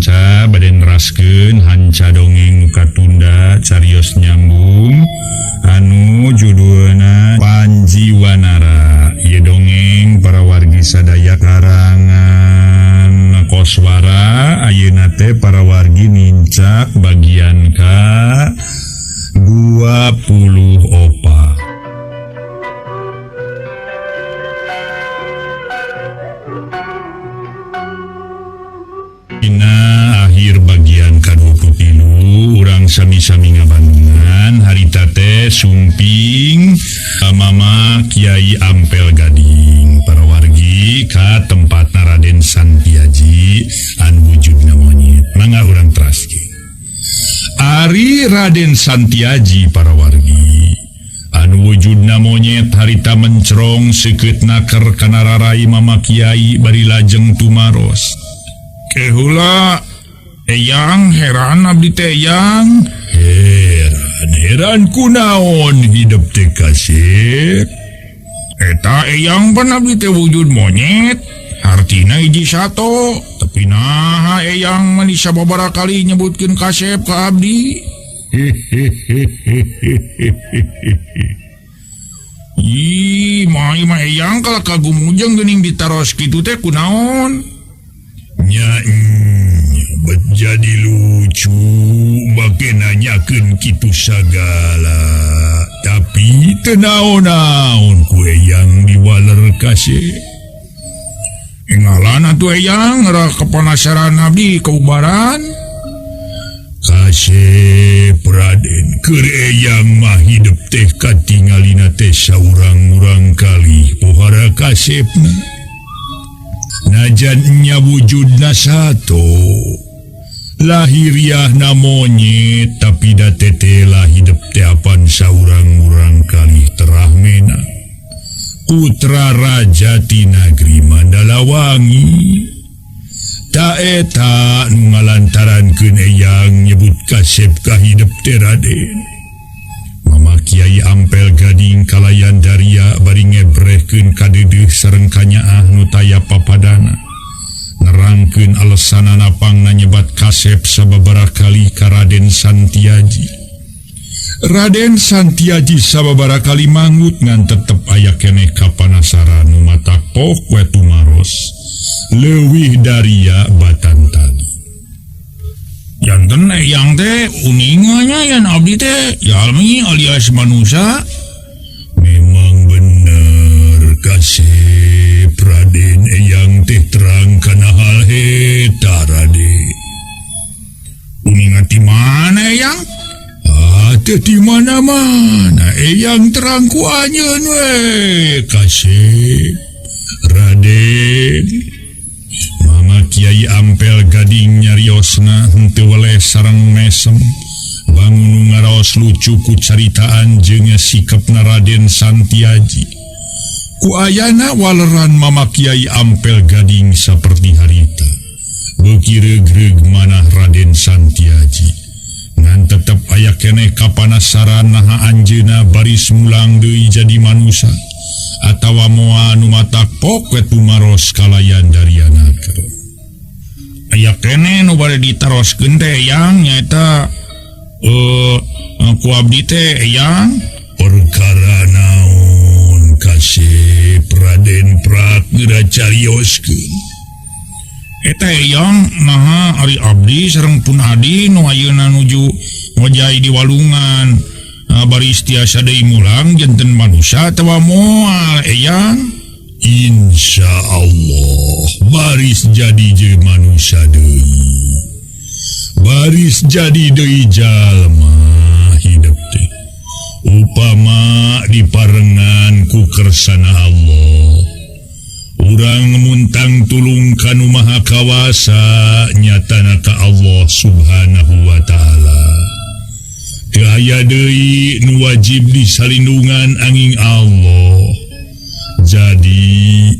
panca baden raskeun hanca dongeng nuka tunda carios nyambung anu judulna Panji Wanara. Ieu dongeng para wargi sadaya karangan Koswara. Ayeuna teh para wargi nincak bagian ka 24. Akhir bagian ke-23 urang sami-sami ngabandungan harita teh sumping Mama Kiai Ampel Gading para wargi ka tempatna Raden Santiaji anu wujudna monyet. Mangga urang teraskeun. Ari Raden Santiaji para wargi anu wujudna monyet harita mencrong seukeutna keur kana rarai Mama Kiai bari lajeng tumaros. Kehula eyang heran abdi teh eyang. Heran kunaon hidup teh kasep. Eta eyang pan abdi teh wujud monyet. Artina hiji sato. Tapi nah eyang mani sababaraha kali nyebutkeun kasep ka abdi. Ih, mah eyang kalau kagumujeng geuning ditaros kitu teh kunaon? Bet jadi lucu bake nanyakeun kitu sagala. Tapi teu naon-naon ku eyang diwaler kasih. Ngalan atuh eyang ngarah kepanasaran abdi kaubaran. Kasih Raden keur eyang mah hidup teh katingalina teh saurang-urang kali pohara kasepna. Najannya wujudna satu lahiriahna monyet tapi datetela hidup teapan saurang-urang kali terahmena putra raja ti nagri Mandalawangi. Ta eta nu ngalantarankeun eyang nyebut kasep ka hidup teh Raden. Mama Kiai Ampel Gading kalayan daria bari ngebrehkeun kadeudeung sareng kanyaah nu taya papadana. Nerangkeun alesanana pangna nyebat kasep sababaraha kali ka Raden Santiaji. Raden Santiaji sababaraha kali mangut ngan tetep aya keneh kapanasaran nu matakpok we tumaros leuwih daria batan tali. Janten eyang teh uninganya yan abdi teh Yalmi alias manusia. Memang bener kasep Raden eyang teh terang kana hal eta Raden. Uningan di mana eyang? Teh di mana-mana eyang terang ku anjeun we kasep Raden. Mama Kiai Ampel Gading nyariosna henteu weleh sareng mesem bangun ngaraos lucu ku caritaan jeung sikepna Raden Santiaji. Ku ayana waleran Mama Kiai Ampel Gading saperti harita beuki reug-reug manah Raden Santiaji ngan tetep aya keneh kapanasaran naha anjeunna baris mulang deui jadi manusia atawa moal anu matakpok we tumaros kalayan darianakeun. Aya keneh nu bade ditaroskeun teh eyang nyaeta ku abdi teh eyang perkara naon kasep Raden Prak geura carioskeun. Eta eyang naha ari abdi sareng pun adi nu ayeuna nuju ngojai di walungan. Baris tiasa deui mulang janten manusia atawa moal eyang. Insya Allah baris jadi je manusia deui. Baris jadi deui jalma hidup teh upama diparengan ku kersana Allah. Urang muntang tulung kanu maha kawasa nyatana ka Allah subhanahu wa ta'ala. Aya deui nu wajib disalindungan angin Allah. Jadi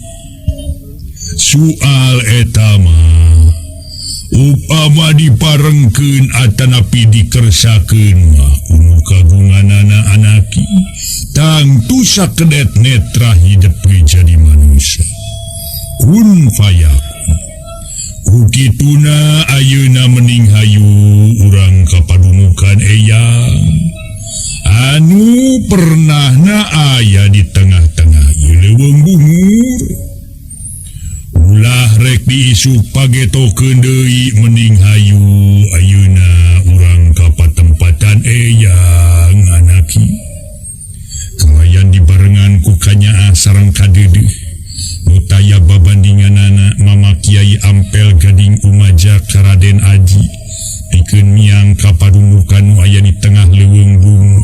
soal eta mah upama diparengkeun atanapi dikersakeun mah kudu kagunganana anaki tangtu sakedet netra hidup jadi manusia. Kun fayakun ku kituna ayeuna mending hayu urang kapadumukan eyang anu pernahna aya di tengah-tengah leuweung bungur. Ulah rek diisu pagetokeun deui mending hayu ayeuna urang ka patempatan eyang anaki. Kelayan dibarengan ku kanyaa sareng kadeudeuh nu taya babandinganana Mama Kiai Ampel Gading Umaja ka Raden Aji pikeun miang ka padumukan nu aya di tengah leuweung bungur.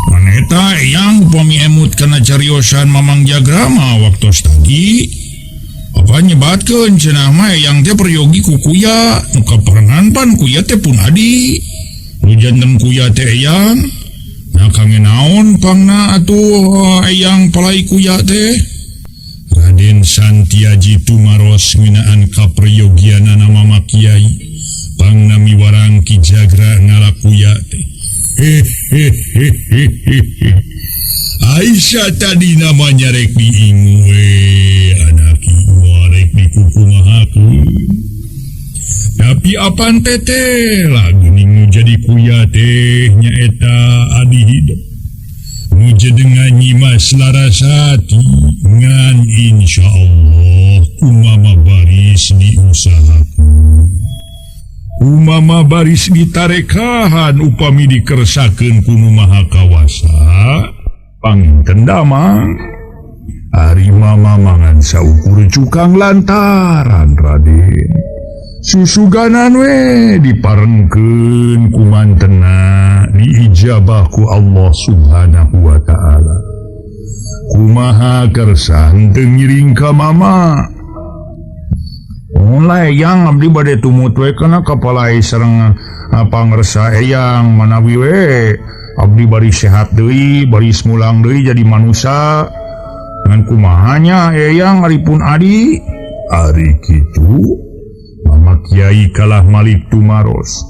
Maneta eyang upami emut kana cariosan Mamang Jagrama waktos tadi apa nyebatkeun cenah mah eyang teh peryogi ku kuya nu kaperangan pan kuya teh pun adi nu janten kuya teh eyang nah kangen naon pangna atuh eyang palai kuya teh. Raden Santiaji tumaros ngeunaan kaperyogianana Mama Kiai pangna miwarang Ki Jagra ngalakuya teh. Aisyah tadi namanya rek diingu anaki rek dikukumahakeun. Tapi apaan tete lagu ningu jadi kuya teh nyaeta adi hidup. Nu jedengan nyimas Larasati ngan insyaallah kumama baris diusahakeun. Umama baris ditarekahan upami dikersakeun kunu maha kawasa panginten damang ari mama mangan saukur cukang lantaran Raden susuganan we diparengkeun ku mantena diijabah ku Allah subhanahu wa ta'ala kumaha kersa henteu ngiring ka mama. Mulai eyang abdi bade tumut we kana kapalai sareng pangresa eyang manawi we abdi bari sehat deui bari mulang deui jadi manusia ngan kumahanya eyang aripun adi ari kitu Mama Kiai kalah Malik tumaros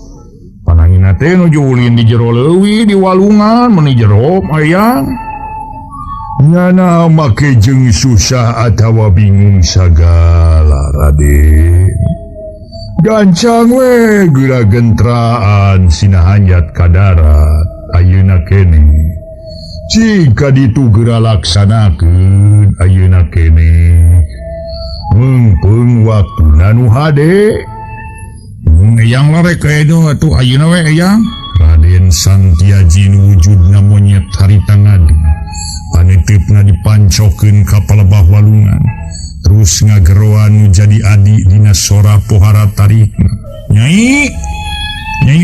panangina teh nuju ulin di jero leuwih di walungan meni jero eyang nyana make jeung susah atawa bingung sagala Raden. Gancang we geura gentraan sinahanjat ka darat ayeuna kene. Jika ditu geura laksanakeun ayeuna kene. Mungpeung waktuna nu hade. Eyang larek edo atuh ayeuna we eyang. Raden Santiaji nu wujudna monyet harita ngadu. Panitipna dipancokeun ka palebah walungan terus ngageroan nu jadi adi dina sora pohara tarikna. Nyai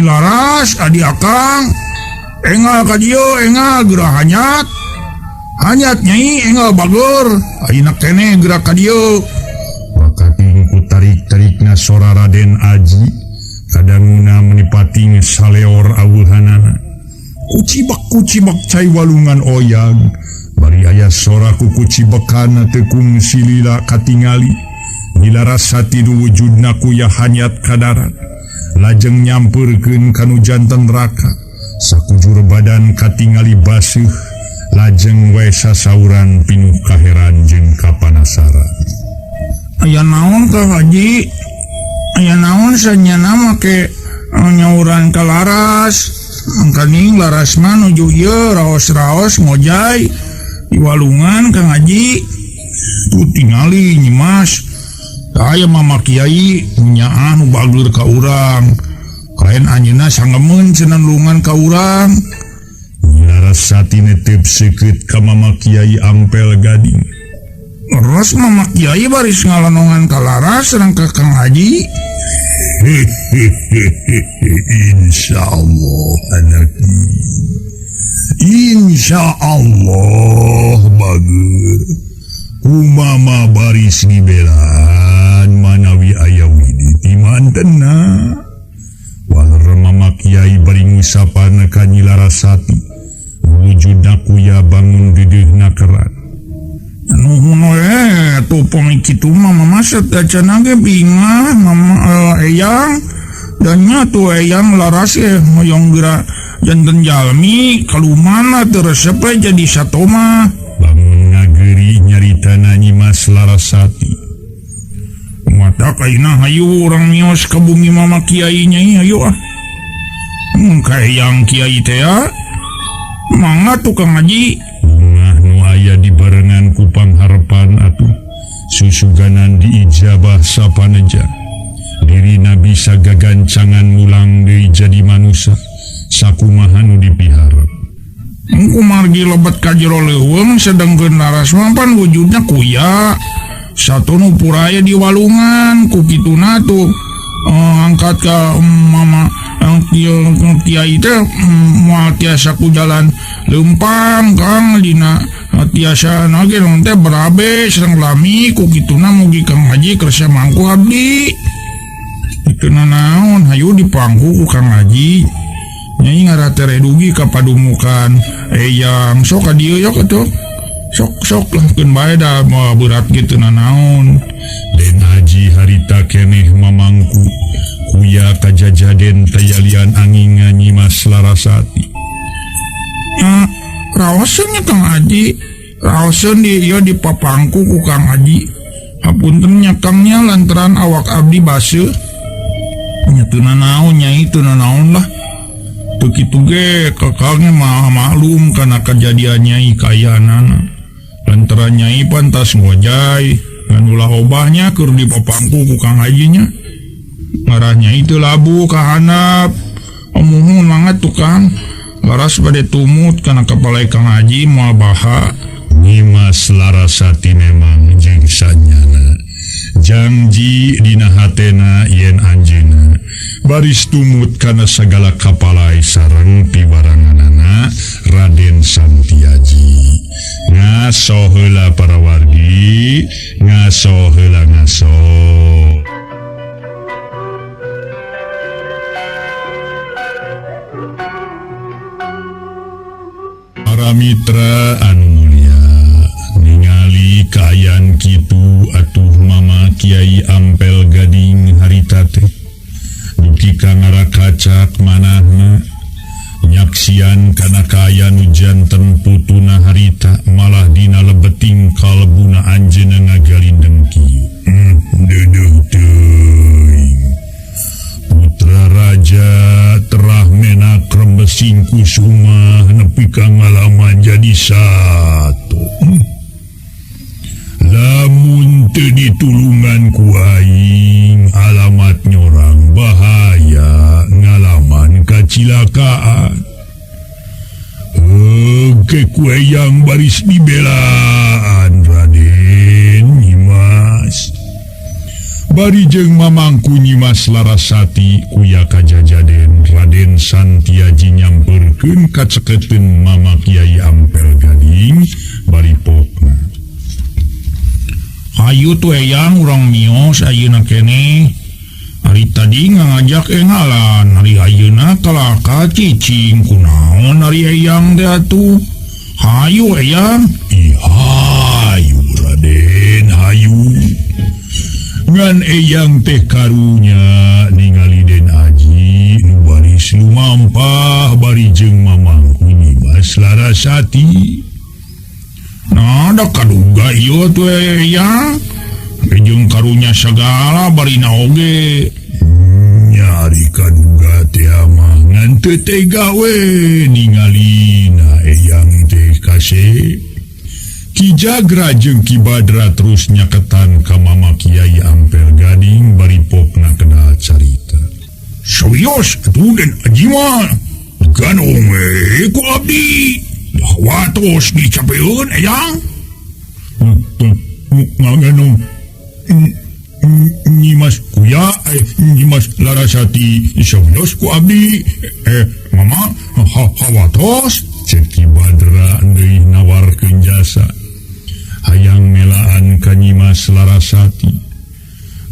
Laras adi akang engal ka dieu engal geura hanyat Nyai engal bageur ayeuna keneh geura ka dieu. Wakating ku tarik-tarikna sora Raden Aji kadanguna menipati saleor aweuhanana kucibak cai walungan oyang bari aya sora kuku cibekana tekung silila katingali Larasati nu wujudna kuya hanyat ka darat lajeng nyamperkeun kanu janten neraka sakujur badan katingali basuh lajeng we sasauran pinuh kaheran jeung kapanasaran. Aya naon Kang Haji? Aya naon sanyana make nyauran ka Laras? Angkaning Laras mah nuju ieu raos-raos ngojay di walungan Kang Haji. Tuh tingali nyimas aya Mama Kiai nyaan nu bageur ka urang kaen anjeunna sangemeun cenah lungan ka urang. Larasati netep seukeut ka Mama Kiai Ampel Gading. Ros Mama Kiai baris ngalanongan ka Laras sareng ka Kang Haji. Insyaallah anaki. Insyaallah bageur. Umama baris nibelan manawi aya widi ti mantenna. Waler Mama Kiai bari ngusapan ka Nyi Larasati. Wujudna kuya bangun dedeuna kerat. Nuhun we atuh pomi kitu mama maset acan ge bingah mama eyang dan nya tuh eyang Laras hoyong geura janten jalmi kalumana teu resep jadi satoma. Bangun ngageri nyaritana Nyimas Larasati. mata kaina hayu orang mios ka bumi mama kiai nyai hayu kayang kiai teh mangga tukang ngaji nu aya di barengan ku pangharapan atuh susuganan diijabah sapaneja dirina bisa gagancangan mulang deui jadi manusia sakumaha nu dipiharap. Engku margi lebat ka jero leuweung sedengkeun laras mampan wujudna kuya satu nu puraya di walungan ku kituna tuh angkat ka mama kiai teh moal tiasa ku jalan leumpang kang dina tiasa nage teh berabe sareng lami ku kituna mugi Kang Haji kersa mangku abdi itu naon hayu dipangku ku Kang Haji nyai ngaratere dugi ka padumukan yang sok ka dieu yok atuh sok lah keun bae da moal berat kitu naon. Den Haji harita keneh mamangku kuya kajajaden tayalian angingan Nyimas Larasati. Raoseun nya Kang Haji, raoseun di papangku ku Kang Haji. Hapunten nya Kangnya lantaran awak abdi baseuh. Nya teu nanaon nyai teu nanaon lah. Teu kitu ge kakangnya mah maklum kana kejadian nyai kayanana. Lantaran nyai pantas ngojay ngan ulah obahnya keur di papangku ku Kang Haji nya. Ngarahnya itu labu ka handap omuhun banget tukang laras bade tumut kana kepala Kang Haji moal baha. Nyimas Larasati memang jeung sanyana janji dina hatena yen anjeunna baris tumut kana sagala kapalai sareng pibaranganana Raden Santiaji. Ngaso heula para wargi, ngaso heula ngaso. Para mitra anu mulia, ningali kaayaan kitu atuh Mama Kiai Ampel Gading harita teh duki ka ngarakacak manahna nyaksian kana kaayaan janten putuna harita malah dina lebeting kalbuna anjeunna ngagalindeng kieu. Duduh teuing putra raja terah menak rembesing kusuma nepi ka ngalaman jadi satu. Lamun teu ditulungan ku aing alamat nyorang bahaya ngalaman kacilakaan. Kue yang baris dibelaan Raden Nyimas. Bari jeung mamangku Nyimas Larasati kuya kajajaden Raden Santiaji nyamperkeun kaceketeun Mama Kiai Ampel Gading bari pokna. Hayu tuh eyang urang mios ayeuna keneh. Hari tadi ngajak engalan, hari ayeuna kalaka cicing kunaon hari eyang teh atuh. Hayu eyang. Hayu Raden, hayu. Ngan eyang teh karunya ningali Den Haji nu baris lumampah bari jeung mamangku Nyimas Larasati. Nah, da kaduga ieu tuh eyang. Jeung karunya sagala bari naoge. Nyari kaduga teh mah ngan teu tega we ningalina eyang teh kase. Ki Jagra jeung Ki Badra terus nyaketan ka Mama Kiai Ampel Gading bari pokna kedah carita. Serius atuh Den Haji mah ganong ku abdi. Watos dicapeun eyang. Ngaganong Nyimas kuya Nyimas Larasati serius ku abdi. Mama hawatos cek Ki Badra deui nawarkeun jasa hayang melaan ka Nyimas Larasati.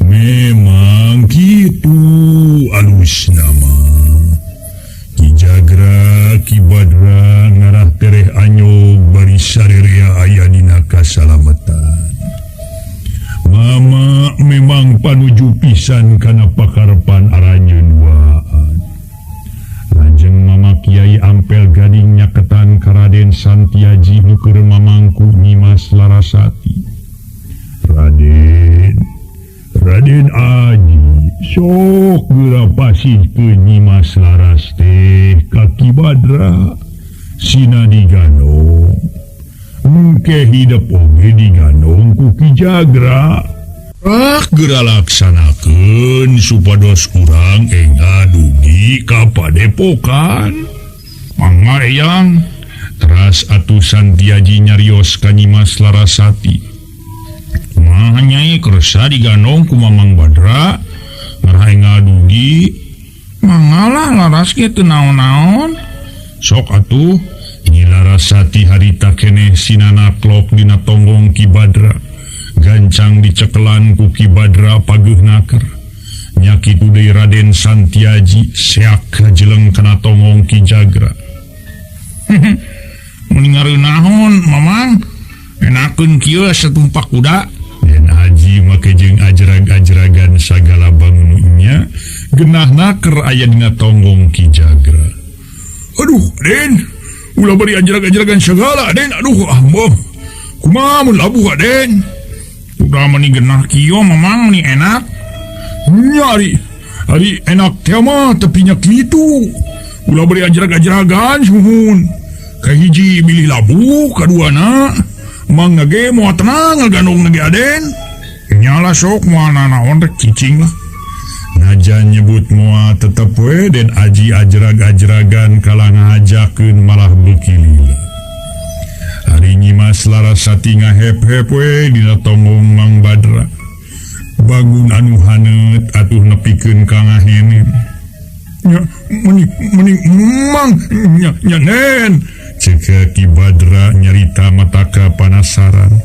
Memang kitu alusna mah. Ki Jagra Ki Badra ngarah tereh anyog bari sarerea aya dina kasalamatan. Mama memang panuju pisan kana pakarepan aranjeun waan. Lajeng Mama Kiai Ampel Gading nyaketan ka Raden Santiaji nukeun mamangku Nyimas Larasati. Raden Raden Aji sok geura pasihkeun Nyimas Laras teh ka Ki Badra sina diganong engke hidup oge diganong ku Ki Jagra. Geura laksanakeun supados urang engga dugi ka padepokan. Mangga eyang. Teras atuh Santiaji nyarios ka Nyimas Larasati. Kumaha Nyai kersa diganong ku Mamang Badra ngarahe ngadugi. Mangalah Laras ge teu naon-naon. Sok atuh Nyi Larasati harita keneh sinanaklok dina tonggong Ki Badra. Gancang dicekelan ku Ki Badra pageuhnaker. Nya kitu deui Raden Santiaji seak kajeleng kana tonggong Ki Jagra. Mun ngareunahon Mamang enakeun kieu satumpak kuda. Den Haji make jeung ajrag-ajragan sagala bangunnya genahna keur aya dina tonggong Ki Jagra. Aduh Den, ulah bari ajrag-ajragan sagala Den. Aduh ambah kumaha mun labuh Den. Udah meni genah kieu Mamang meni enak. Nyari hari enak teh mah tapi nya kitu. Ulah bari ajrag-ajragan suhun. Kahiji milih labu, kaduana mangga ge moal tenang ngagandong nage Aden. Nyala sok moal nanaon rek cicing lah. Najan nyebut moal tetep we Den Aji ajrag-ajragan kalah ngahajakeun malah beuki lila. Hari Nyimas Larasati ngahep-hep we dina tonggong Mang Badra. Bangun anu haneut atuh nepikeun ka ngahenen. Nya meni Mang nya Nen. Cek Ki Badra nyarita mataka panasaran.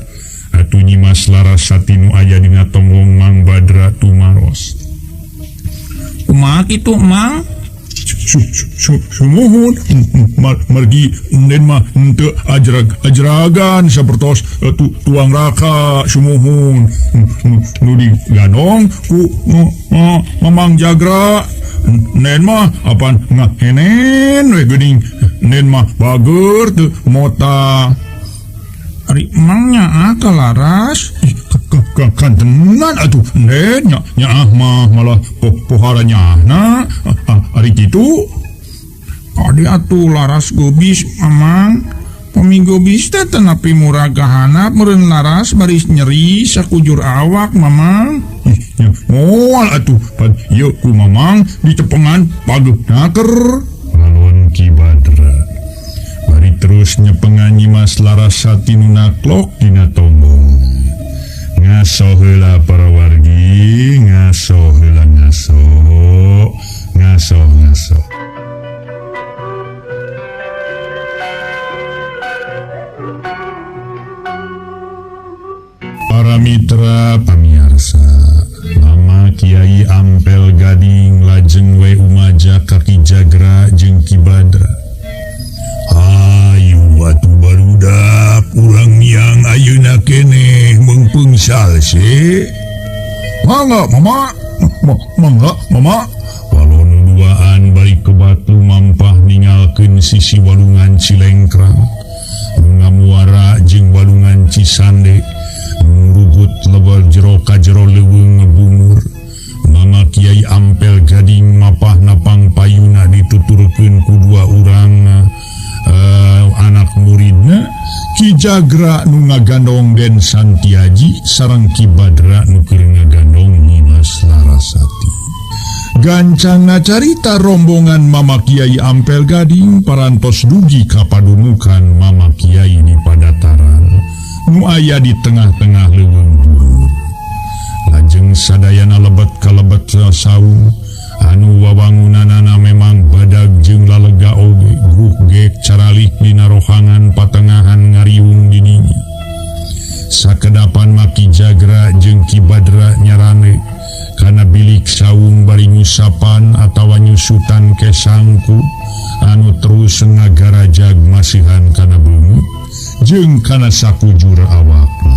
Atuh Nyimas Larasati nu aya dina tonggong Mang Badra tumaros. Kumaha kitu Mang? Sumuhun margi Nen mah henteu ajrag-ajragan sapertos tuang raka sumuhun nu diganong ku Mamang Jagra. Nen mah apan ngahenen we geuning. Nen mah bager teu mota. Ari Mangnya ka Laras. Kan tenan atuh Nen nya mah malah poharanya. Ari kitu adi atuh Laras gobis Mamang. Pami gobis teh tenapi murah gahanap meureun Laras baris nyeri sakujur awak Mamang. Moal atuh pan ieu ku Mamang ditepengan pageuhnaker. Laluan Ki Badra bari terus nyepengan Nyimas Larasati nu naklok dina tonggong. Ngaso heula para wargi, ngaso heula ngaso. Para mitra pamiarsa, Mama Kiai Ampel Gading lajeng we umaja ka Ki Jagra jeung Ki Badra. Ayu atuh barudak urang miang ayeuna keneh meungpeungsal se. Mangga Mama. Mangga Mama. Walon duaan balik ke batu mampah ningalkeun sisi walungan Cilengkrang. Ngamuara jeung walungan Cisande. Ngurugut lebar jero ka jero leuweung ngebungur. Mama Kiai Ampel Gading mapah napang payuna dituturkeun ku dua urang anak muridna Ki Jagra nu ngagandong Den Santiaji sareng Ki Badra nu keur ngagandong Nyimas Larasati. Gancangna carita rombongan Mama Kiai Ampel Gading parantos dugi ka padunukan Mama Kiai di Padataran nu aya di tengah-tengah leuweung burur. Lajeng sadayana lebet kalebet saung anu wawangunanana memang badag jeung lalega oge gruh gek caralik dina rohangan patengahan ngariung didinya. Sakedapan Maki Jagra jeung Ki Badra nyarane kana bilik saung bari nyusapan atawa nyusutan kesangku anu terus ngagarajag masihan kana beungeut jeung kana sakujur awakna.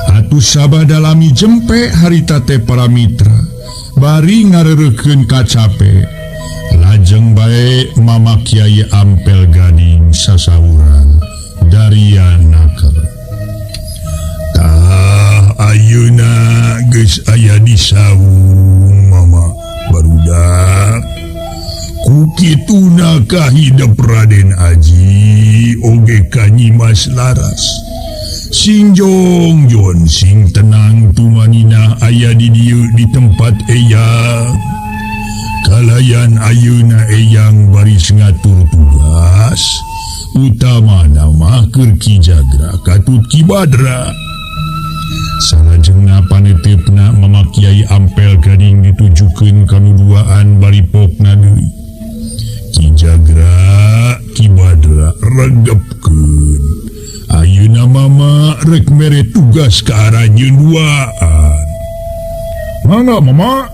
Atuh sabada lami jempe harita teh para mitra bari ngareureukkeun kacape. Lajeng bae Mama Kiai Ampel Gading sasauran darianaker. Tah ayeuna maka hidup Raden Aji oge Kanyimas Laras sing jongjon sing tenang tumanina aya di dieu di tempat eyang kalayan ayeuna eyang baris ngatur tugas utama nama keur Ki Jagra katut Ki Badra salajengna panetipna Mama Kiai Ampel Gading ditujukeun kanuduaan baripokna deui Ki Jagra Ki Badra regepkeun ayeuna Mama rek mere tugas ke arah nyeunduaan. Mangga Mama.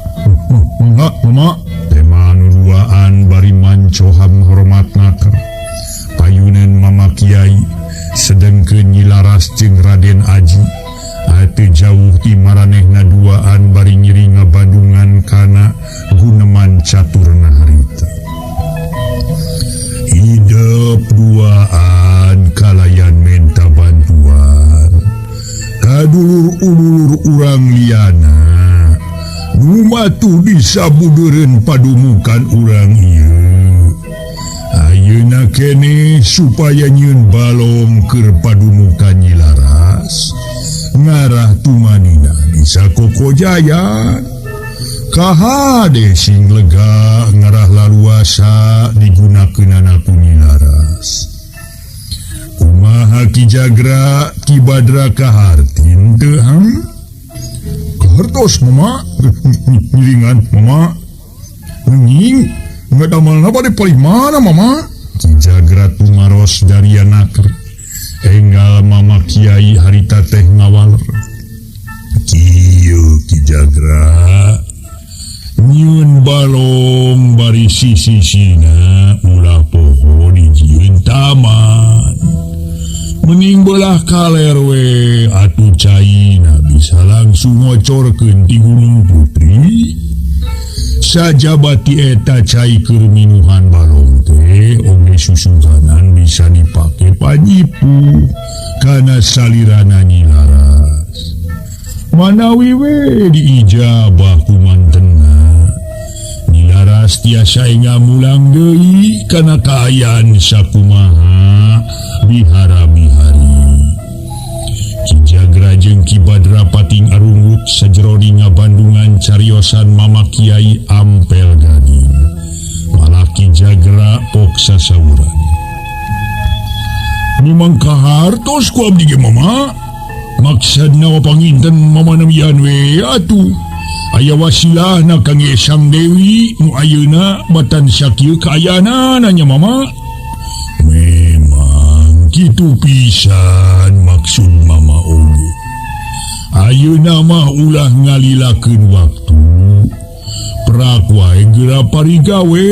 Mangga Mama. Tema nuduaan bari mancoham hormat naker. Payunan Mama Kiai sedengkeun Nyi Laras jeung Raden Aji. Ate jauh ti maranehna duaan bari nyiri ngabandungan kana guneman caturna harita. Hidup duaan kalayan minta bantuan kadulur-ulur urang liana numatu disabudeureun padumukan urang ieu ayeuna kene supaya nyieun balong keur padumukan Nyi Laras ngarah tumanina di Sakokojaya kahade sing lega ngarah laluasa digunakeunana ku Nyi Laras. Kumaha Ki Jagra Ki Badra kahartin teu kahartos Mama ngiringan Mama nging ngadamalna bade paling mana Mama. Ki Jagra tumaros dari anaker enggal Mama Kiai harita teh ngawaler kieu Ki Jagra nyieun balong bari sisina ulah poho dijieun taman mending belah kaler we atuh caina bisa langsung ngocorkeun di Gunung Putri sajabati eta cai keur minuhan balong teh oge susuganan bisa dipake pajipu kana salirana Nyi Laras manawi we diijabah ku mantenna Nyi Laras tiasa ngamulang deui kana kaayaan sakumaha bihara-bihari. Ki Jagra jeung Ki Badra pating arungut sajroni ngabandungan cariosan Mama Kiai Ampel Gading. Malah Ki Jagra pok sasauran. Memang kahartos ku abdi ge Mama. Maksudna panginten Mama namian we atuh. Aya wasilahna kangge Sang Dewi nu ayeuna batan sakieu kaayana nanya Mama. Memang kitu pisan maksud Mama oge. Ayeuna mah ulah ngalilakeun waktu. Prak wae geura parigawe,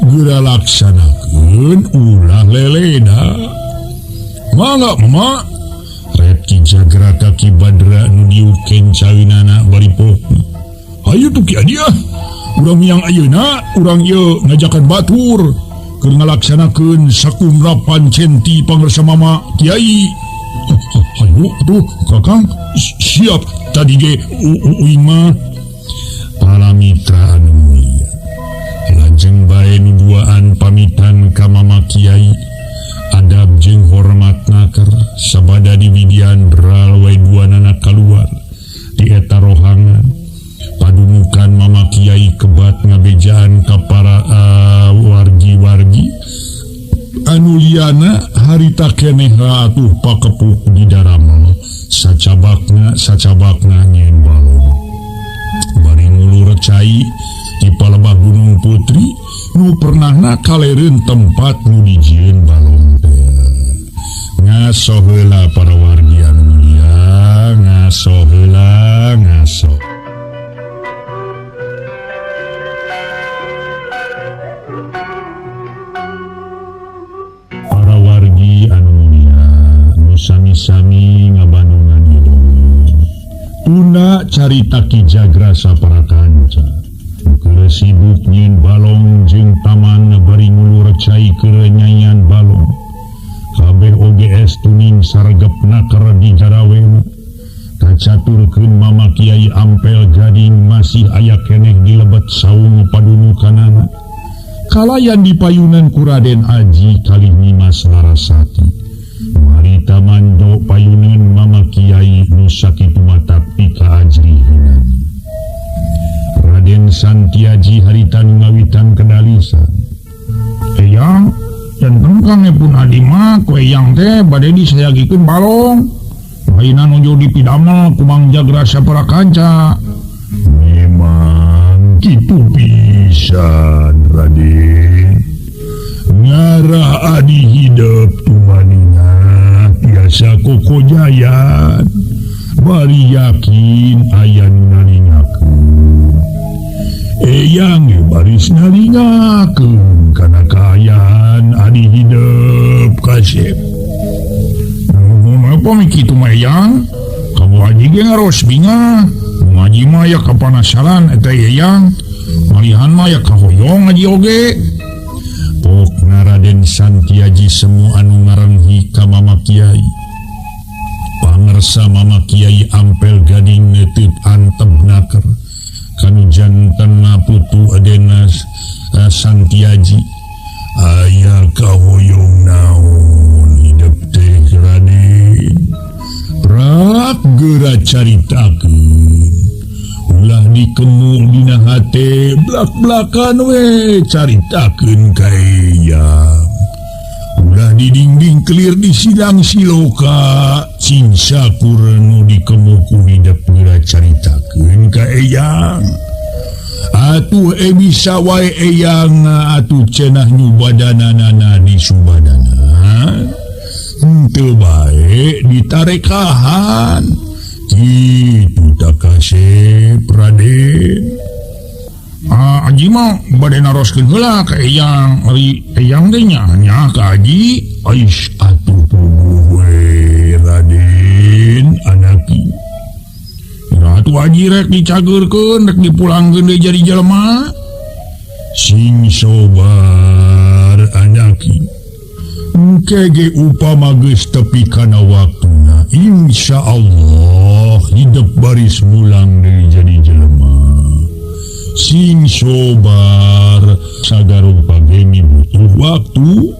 geura laksanakeun ulah lelena. Mangga Mama. Red Ki Jagra ka Ki Badra nu diukeun cawinana baripokna. Ayo tuh Ki Adia, urang yang ayeuna urang ieu ngajakan batur keur ngalaksanakeun sakumrapan centi pangresa Mama Kiai. Ayo tuh Kakang siap tadi ge uing mah. Para mitra anu mulia, lajeng bae nuduaan pamitan ka Mama Kiai. Adab jeung hormat naker sabada diwidian dral wae duanana kaluar di eta rohangan. Padumukan Mama Kiai kebat ngabejaan ka para wargi-wargi anu liana harita keneh atuh pakepuk di daramel sacabakna nyen balong bari ngulur cai di palebah Gunung Putri nu pernahna kalereun tempat nu dijieun balong teh. Ngaso heula para wargi anu mulia, ngaso heula ngaso. Para wargi anu mulia, nu sami-sami ngabandungan hidup. Tuna carita Ki Jagra saparakanca. Keur sibuk nyieun balong jeung taman bari ngulur cai keur nyanyian balong. Kabeh oge es tuning saregepna keur digaraweuna. Kacaturkeun Mama Kiai Ampel Gading masih aya keneh di lebet saung padunukanana. kalayan di payunan ku Raden Aji kali Nimas Larasati. Marita mando payunan Mama Kiai nu sakitu matak pika ajrihinan. Raden Santiaji harita nu ngawitan kedalisan. Eyang dan tengkang pun adima ku eyang teh bade disayagikeun balong. Mainan nuju dipidamel ku Mang Jagra Saparakanca. Memang kitu pisan Raden. Ngarah adi hidup tumanina tiasa kokojayan. Bari yakin aya nu nalingakeun. Eyang baris nalingakeun kana kaayaan adi hidup kasep. Apa kitu mah eyang? Kamu aji ge ngaros binga. Ngaji mah ya kapanasaran eta eyang. Malihan mah ya kahoyong aji oge. Pokna Raden Santiaji semu anu ngarenghi ka Mama Kiai. Pangersa Mama Kiai Ampel Gading neuteup antep naker kanu jantenna putu adena Santiaji. Aya kahoyong naon hidup teh Raden. Prak geura caritakeun. Ulah dikemul dina hate blak-blakan we caritakeun ka eyang. Ulah didingding kelir di sidang siloka cinsakur nu dikemul ku hidup geura caritakeun ka eyang. Atuh bisa wae eyang atuh cenah nyubadanana di subadana. Henteu bae ditarekahan. Kitu tak kasep Raden. Aji mah bade naroskeun heula ka eyang. Ari eyang teh nya ka Aji. Ais atuh puguh we Raden anaki. Ratu Aji rek dicageurkeun rek dipulangkeun deui jadi jelema. Sing sobar anaki. Kege upama geus tepi kana waktuna, insyaallah hidup baris mulang deui jadi jelema. Sing sobar sagarupa geni butuh waktu.